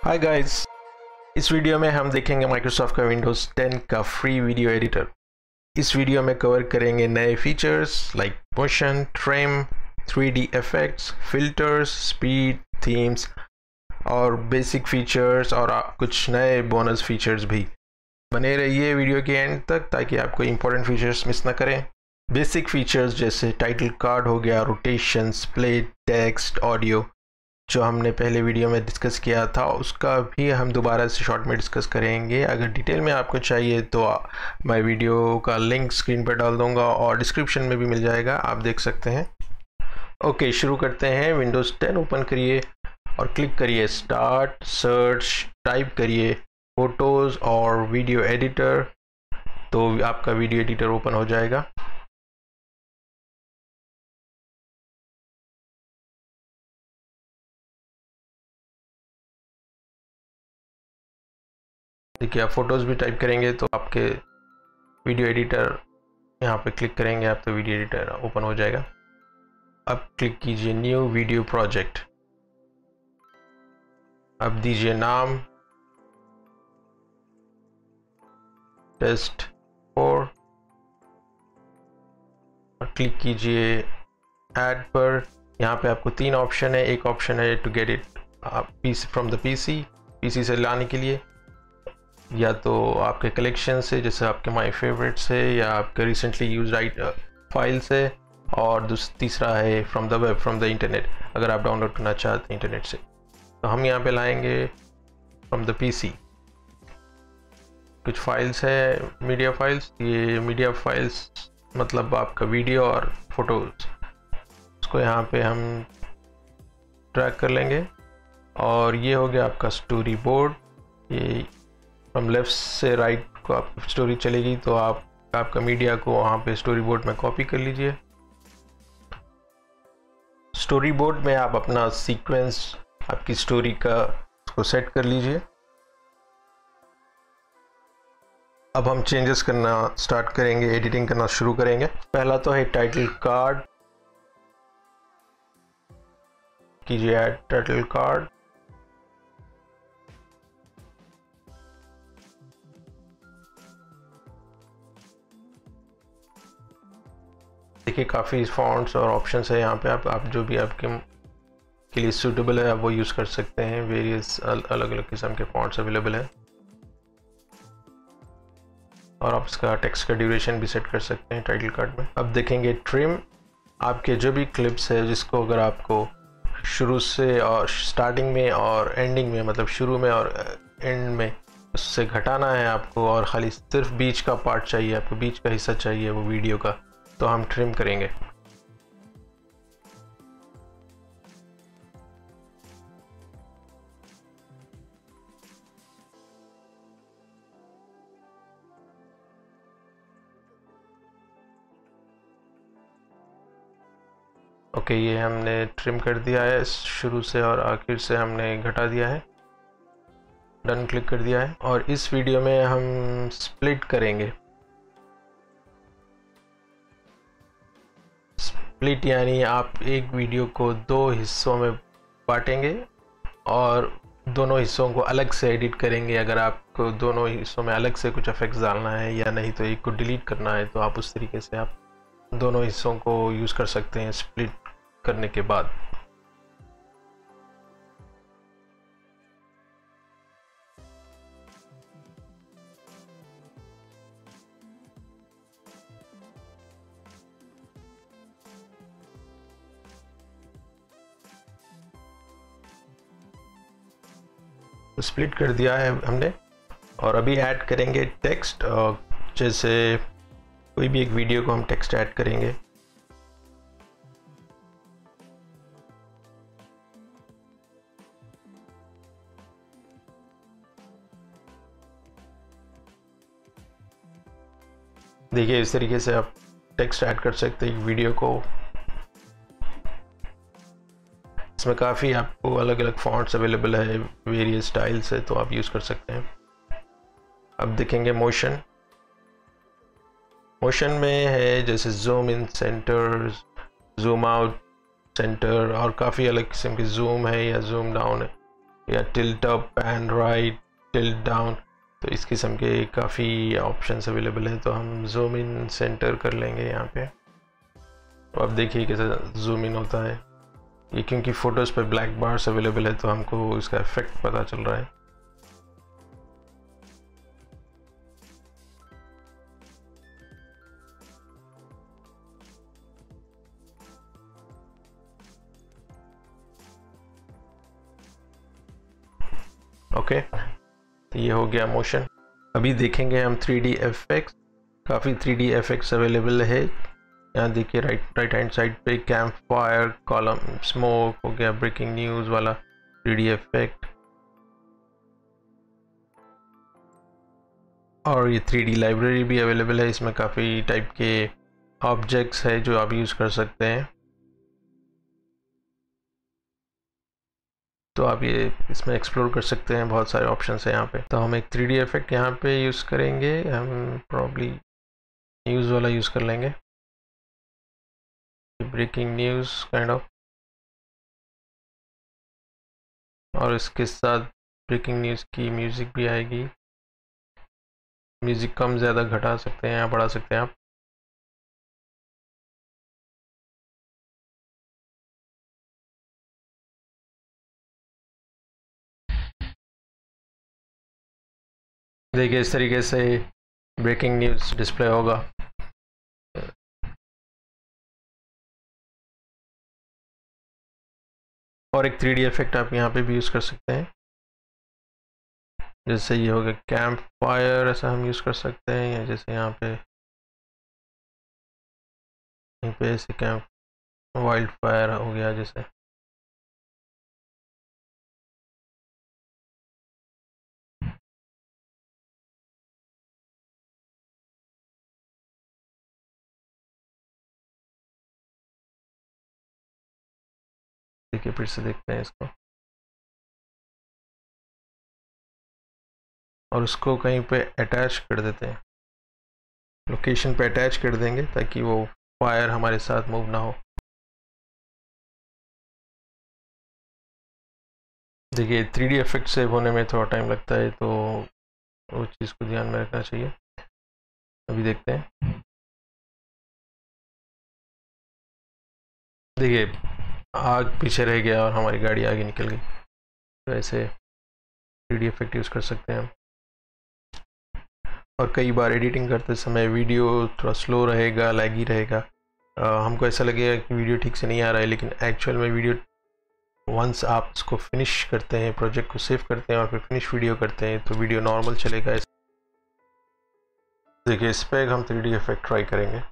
Hi guys, इस video में हम देखेंगे माइक्रोसॉफ्ट का विंडोज़ 10 का फ्री वीडियो एडिटर। इस वीडियो में कवर करेंगे नए features like motion, trim, 3D effects, filters, speed, themes और बेसिक फीचर्स और कुछ नए बोनस फीचर्स भी। बने रहिए वीडियो के एंड तक ताकि आपको इंपॉर्टेंट फीचर्स मिस ना करें। बेसिक फीचर्स जैसे टाइटल कार्ड हो गया, रोटेशन, स्प्लिट, टेक्स्ट, ऑडियो जो हमने पहले वीडियो में डिस्कस किया था उसका भी हम दोबारा से शॉर्ट में डिस्कस करेंगे। अगर डिटेल में आपको चाहिए तो मैं वीडियो का लिंक स्क्रीन पर डाल दूंगा और डिस्क्रिप्शन में भी मिल जाएगा, आप देख सकते हैं। ओके, शुरू करते हैं। विंडोज़ 10 ओपन करिए और क्लिक करिए स्टार्ट, सर्च, टाइप करिए फ़ोटोज़ और वीडियो एडिटर, तो आपका वीडियो एडिटर ओपन हो जाएगा। देखिए, आप फ़ोटोज़ भी टाइप करेंगे तो आपके वीडियो एडिटर यहाँ पे क्लिक करेंगे आप तो वीडियो एडिटर ओपन हो जाएगा। अब क्लिक कीजिए न्यू वीडियो प्रोजेक्ट। अब दीजिए नाम टेस्ट 4 और क्लिक कीजिए ऐड पर। यहाँ पे आपको तीन ऑप्शन है। एक ऑप्शन है to get it from the PC से लाने के लिए, या तो आपके कलेक्शन से जैसे आपके माय फेवरेट से या आपके रिसेंटली यूज फाइल से, और तीसरा है from the web, from the internet, अगर आप डाउनलोड करना चाहते हैं इंटरनेट से। तो हम यहाँ पे लाएंगे फ्रॉम द पीसी। कुछ फाइल्स है मीडिया फाइल्स, ये मीडिया फाइल्स मतलब आपका वीडियो और फोटोज़, उसको यहाँ पे हम ट्रैक कर लेंगे। और ये हो गया आपका स्टोरी बोर्ड। ये फ्रॉम लेफ्ट से राइट को आप स्टोरी चलेगी तो आपका मीडिया को वहाँ पे स्टोरी बोर्ड में कॉपी कर लीजिए। स्टोरी बोर्ड में आप अपना सीक्वेंस, आपकी स्टोरी का उसको सेट कर लीजिए। अब हम चेंजेस करना स्टार्ट करेंगे, एडिटिंग करना शुरू करेंगे। पहला तो है टाइटल कार्ड, कीजिए ऐड टाइटल कार्ड। देखिए काफ़ी फॉन्ट्स और ऑप्शंस है यहाँ पे, आप जो भी आपके के लिए सूटेबल है आप वो यूज़ कर सकते हैं। वेरियस अलग अलग किस्म के फॉन्ट्स अवेलेबल हैं और आप इसका टेक्स्ट का ड्यूरेशन भी सेट कर सकते हैं टाइटल कार्ड में। अब देखेंगे ट्रिम। आपके जो भी क्लिप्स है जिसको अगर आपको शुरू से और स्टार्टिंग में और एंडिंग में, मतलब शुरू में और एंड में उससे घटाना है आपको और ख़ाली सिर्फ बीच का पार्ट चाहिए, आपको बीच का हिस्सा चाहिए वो वीडियो का, तो हम ट्रिम करेंगे। ओके, ये हमने ट्रिम कर दिया है, शुरू से और आखिर से हमने घटा दिया है। डन क्लिक कर दिया है। और इस वीडियो में हम स्प्लिट करेंगे। स्प्लिट यानी आप एक वीडियो को दो हिस्सों में बांटेंगे और दोनों हिस्सों को अलग से एडिट करेंगे। अगर आपको दोनों हिस्सों में अलग से कुछ इफेक्ट्स डालना है या नहीं तो एक को डिलीट करना है तो आप उस तरीके से आप दोनों हिस्सों को यूज़ कर सकते हैं स्प्लिट करने के बाद। स्प्लिट कर दिया है हमने और अभी ऐड करेंगे टेक्स्ट। जैसे कोई भी एक वीडियो को हम टेक्स्ट ऐड करेंगे। देखिए इस तरीके से आप टेक्स्ट ऐड कर सकते हैं वीडियो को। इसमें काफ़ी आपको अलग अलग फॉन्ट्स अवेलेबल है, वेरियस स्टाइल्स है, तो आप यूज़ कर सकते हैं। अब देखेंगे मोशन। मोशन में है जैसे zoom in, centre, zoom out, centre और काफ़ी अलग किस्म की जूम है या जूम डाउन है। या tilt up, pan right, tilt down, तो इस किस्म के काफ़ी ऑप्शंस अवेलेबल हैं। तो हम जूम इन सेंटर कर लेंगे यहाँ पे। तो अब देखिए कैसे जूम इन होता है ये, क्योंकि फ़ोटोज़ पे ब्लैक बार्स अवेलेबल है तो हमको इसका इफेक्ट पता चल रहा है। ओके, तो ये हो गया मोशन। अभी देखेंगे हम 3D इफेक्ट्स। काफ़ी 3D इफेक्ट्स अवेलेबल है। यहाँ देखिए राइट हैंड साइड पे कैंप फायर, कॉलम स्मोक हो गया, ब्रेकिंग न्यूज़ वाला 3D इफेक्ट, और ये 3D लाइब्रेरी भी अवेलेबल है। इसमें काफ़ी टाइप के ऑब्जेक्ट्स है जो आप यूज़ कर सकते हैं। तो आप ये इसमें एक्सप्लोर कर सकते हैं, बहुत सारे ऑप्शंस हैं यहाँ पे। तो हम एक 3D इफेक्ट यहाँ पे यूज़ करेंगे, हम प्रॉब्ली न्यूज़ वाला यूज़ कर लेंगे, ब्रेकिंग न्यूज़ काइंड ऑफ, और इसके साथ ब्रेकिंग न्यूज़ की म्यूज़िक भी आएगी। म्यूज़िक कम ज़्यादा घटा सकते हैं या बढ़ा सकते हैं आप। देखिए इस तरीके से ब्रेकिंग न्यूज़ डिस्प्ले होगा। और एक 3D इफेक्ट आप यहाँ पे भी यूज़ कर सकते हैं, जैसे ये हो गया कैंप फायर, ऐसा हम यूज़ कर सकते हैं। या जैसे यहाँ पे ऐसे कैंप वाइल्ड फायर हो गया जैसे। देखिए फिर से देखते हैं इसको, और उसको कहीं पे अटैच कर देते हैं, लोकेशन पे अटैच कर देंगे ताकि वो फायर हमारे साथ मूव ना हो। देखिए 3D इफेक्ट सेव होने में थोड़ा टाइम लगता है, तो वो चीज़ को ध्यान में रखना चाहिए। अभी देखते हैं। देखिए आग पीछे रह गया और हमारी गाड़ी आगे निकल गई। तो ऐसे 3D इफेक्ट यूज़ कर सकते हैं हम। और कई बार एडिटिंग करते समय वीडियो थोड़ा स्लो रहेगा, लैगी रहेगा, हमको ऐसा लगेगा कि वीडियो ठीक से नहीं आ रहा है, लेकिन एक्चुअल में वीडियो वंस आप इसको फिनिश करते हैं, प्रोजेक्ट को सेव करते हैं और फिर फिनिश वीडियो करते हैं, तो वीडियो नॉर्मल चलेगा। देखिए इस पर हम 3D इफेक्ट ट्राई करेंगे।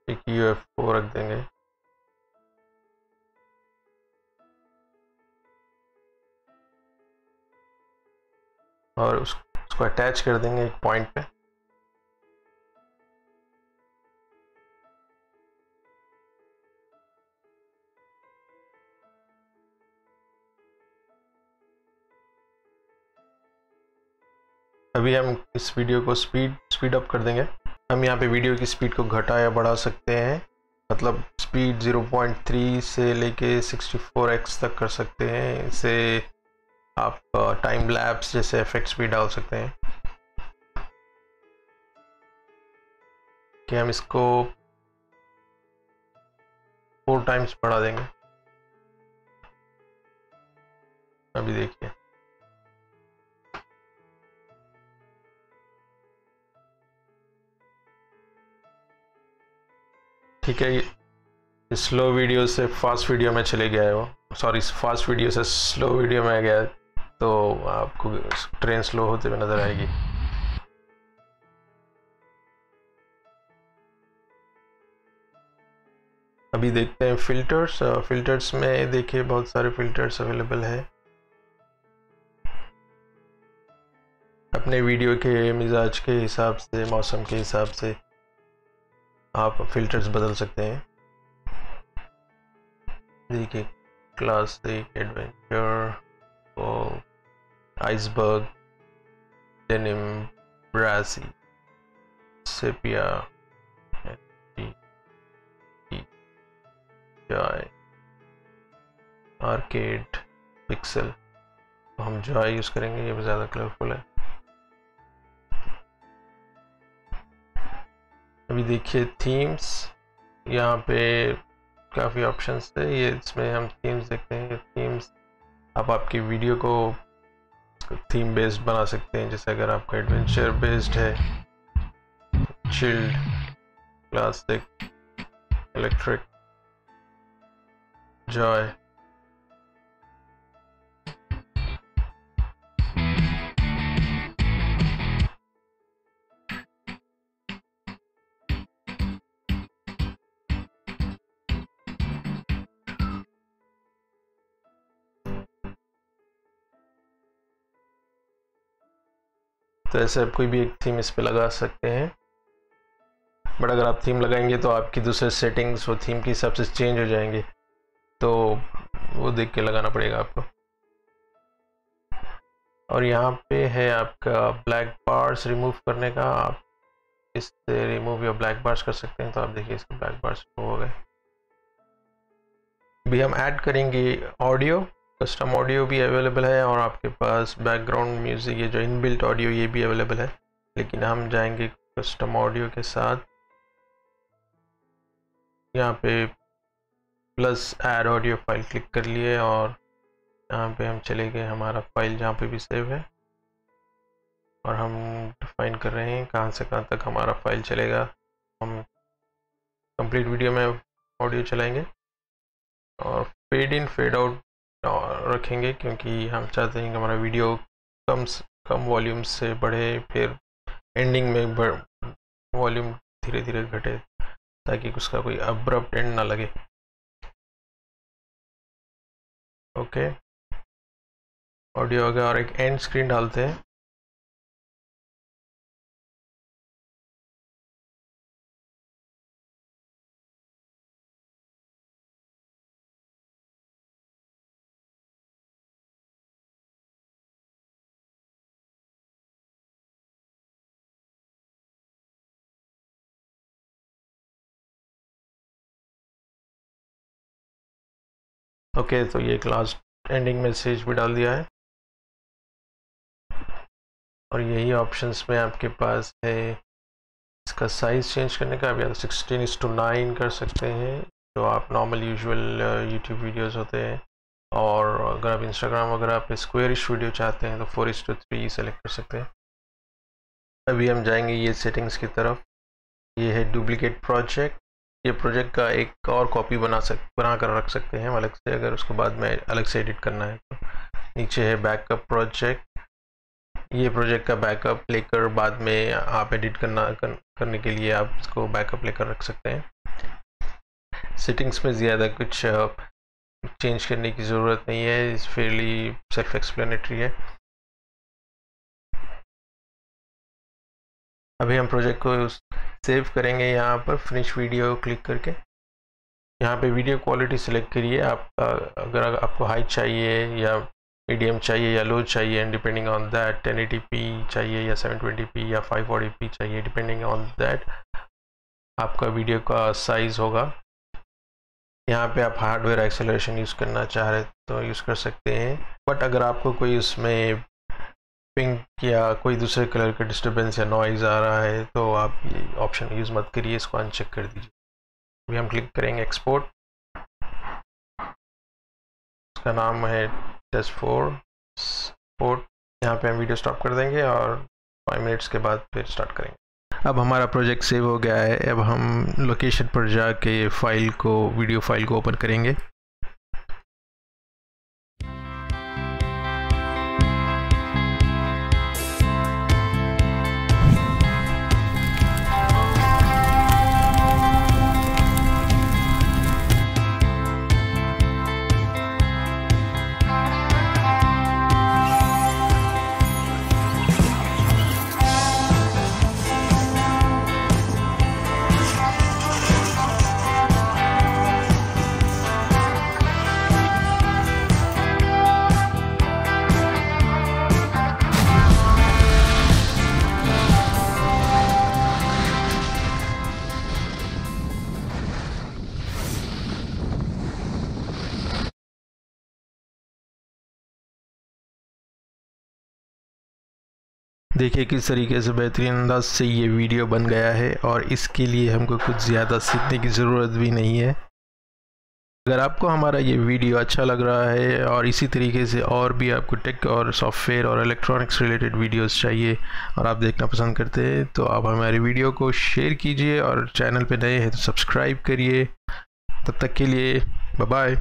एक UFO रख देंगे, और उसको अटैच कर देंगे एक पॉइंट पे। अभी हम इस वीडियो को स्पीड अप कर देंगे। हम यहाँ पे वीडियो की स्पीड को घटा या बढ़ा सकते हैं, मतलब स्पीड 0.3 से लेके 64x तक कर सकते हैं। इसे आप टाइम लैप्स जैसे इफेक्ट्स भी डाल सकते हैं। कि हम इसको 4 टाइम्स बढ़ा देंगे। अभी देखिए ठीक है, ये स्लो वीडियो से फास्ट वीडियो में चले गया है, वो सॉरी फास्ट वीडियो से स्लो वीडियो में आ गया है, तो आपको ट्रेन स्लो होते हुए नज़र आएगी। अभी देखते हैं फ़िल्टर्स। फ़िल्टर्स में देखिए बहुत सारे फ़िल्टर्स अवेलेबल है। अपने वीडियो के मिजाज के हिसाब से, मौसम के हिसाब से आप फ़िल्टर्स बदल सकते हैं। देखिए classic, adventure, iceberg, denim, brassy, sepia, joy arcade pixel, तो हम जॉय यूज़ करेंगे, ये भी ज़्यादा कलरफुल है। अभी देखिए थीम्स, यहाँ पे काफ़ी ऑप्शंस थे, ये इसमें हम थीम्स देखते हैं। थीम्स आप आपकी वीडियो को थीम बेस्ड बना सकते हैं, जैसे अगर आपका एडवेंचर बेस्ड है, चिल्ड, क्लासिक, इलेक्ट्रिक, जॉय। तो ऐसे आप कोई भी एक थीम इस पे लगा सकते हैं, बट अगर आप थीम लगाएंगे तो आपकी दूसरे सेटिंग्स वो थीम के हिसाब से चेंज हो जाएंगे, तो वो देख के लगाना पड़ेगा आपको। और यहाँ पे है आपका ब्लैक बार्स रिमूव करने का, आप इससे रिमूव या ब्लैक बार्स कर सकते हैं। तो आप देखिए इसके ब्लैक बार्स रिमूव हो गए। अभी हम ऐड करेंगे ऑडियो, कस्टम ऑडियो भी अवेलेबल है, और आपके पास बैकग्राउंड म्यूजिक, ये जो इनबिल्ट ऑडियो ये भी अवेलेबल है, लेकिन हम जाएंगे कस्टम ऑडियो के साथ। यहाँ पे plus add audio file click कर लिए, और यहाँ पे हम चले गए हमारा फाइल जहाँ पे भी सेव है, और हम डिफाइन कर रहे हैं कहाँ से कहाँ तक हमारा फाइल चलेगा। हम कंप्लीट वीडियो में ऑडियो चलाएंगे और फेड इन फेड आउट रखेंगे, क्योंकि हम चाहते हैं कि हमारा वीडियो कम वॉल्यूम से बढ़े, फिर एंडिंग में वॉल्यूम धीरे धीरे घटे, ताकि उसका कोई अब्रप्ट एंड ना लगे। ओके, ऑडियो हो गया, और एक एंड स्क्रीन डालते हैं। ओके, तो ये एक लास्ट एंडिंग मैसेज भी डाल दिया है, और यही ऑप्शंस में आपके पास है इसका साइज़ चेंज करने का। आप या 16:9 कर सकते हैं, जो आप नॉर्मल यूजुअल यूट्यूब वीडियोस होते हैं, और अगर आप इंस्टाग्राम वगैरह पे स्क्वेयरिश वीडियो चाहते हैं तो 4:3 सेलेक्ट कर सकते हैं। अभी हम जाएंगे ये सेटिंग्स की तरफ। ये है डुप्लीकेट प्रोजेक्ट, ये प्रोजेक्ट का एक और कॉपी बना कर रख सकते हैं अलग से, अगर उसको बाद में अलग से एडिट करना है तो। नीचे है बैकअप प्रोजेक्ट, ये प्रोजेक्ट का बैकअप लेकर बाद में आप एडिट करने के लिए आप इसको बैकअप लेकर रख सकते हैं। सेटिंग्स में ज़्यादा कुछ चेंज करने की ज़रूरत नहीं है, इस फेयरली सेल्फ एक्सप्लेनेटरी है। अभी हम प्रोजेक्ट को सेव करेंगे, यहाँ पर फिनिश वीडियो क्लिक करके यहाँ पे वीडियो क्वालिटी सेलेक्ट करिए। आप अगर आपको हाई चाहिए या मीडियम चाहिए या लो चाहिए, and depending on that 1080p चाहिए या 720p या 540p चाहिए, डिपेंडिंग ऑन दैट आपका वीडियो का साइज़ होगा। यहाँ पे आप हार्डवेयर एक्सेलरेशन यूज़ करना चाह रहे तो यूज़ कर सकते हैं, बट अगर आपको कोई उसमें पिंक या कोई दूसरे कलर का डिस्टर्बेंस या नॉइज़ आ रहा है तो आप ये ऑप्शन यूज़ मत करिए, इसको अनचेक कर दीजिए। अभी हम क्लिक करेंगे एक्सपोर्ट, इसका नाम है टेस्ट 4 एक्सपोर्ट। यहाँ पे हम वीडियो स्टॉप कर देंगे और 5 मिनट्स के बाद फिर स्टार्ट करेंगे। अब हमारा प्रोजेक्ट सेव हो गया है। अब हम लोकेशन पर जाके वीडियो फाइल को ओपन करेंगे। देखिए किस तरीके से बेहतरीन अंदाज से ये वीडियो बन गया है और इसके लिए हमको कुछ ज़्यादा सीखने की ज़रूरत भी नहीं है। अगर आपको हमारा ये वीडियो अच्छा लग रहा है और इसी तरीके से और भी आपको टेक और सॉफ्टवेयर और इलेक्ट्रॉनिक्स रिलेटेड वीडियोस चाहिए और आप देखना पसंद करते हैं तो आप हमारे वीडियो को शेयर कीजिए और चैनल पे नए हैं तो सब्सक्राइब करिए। तब तक के लिए बाय बाय।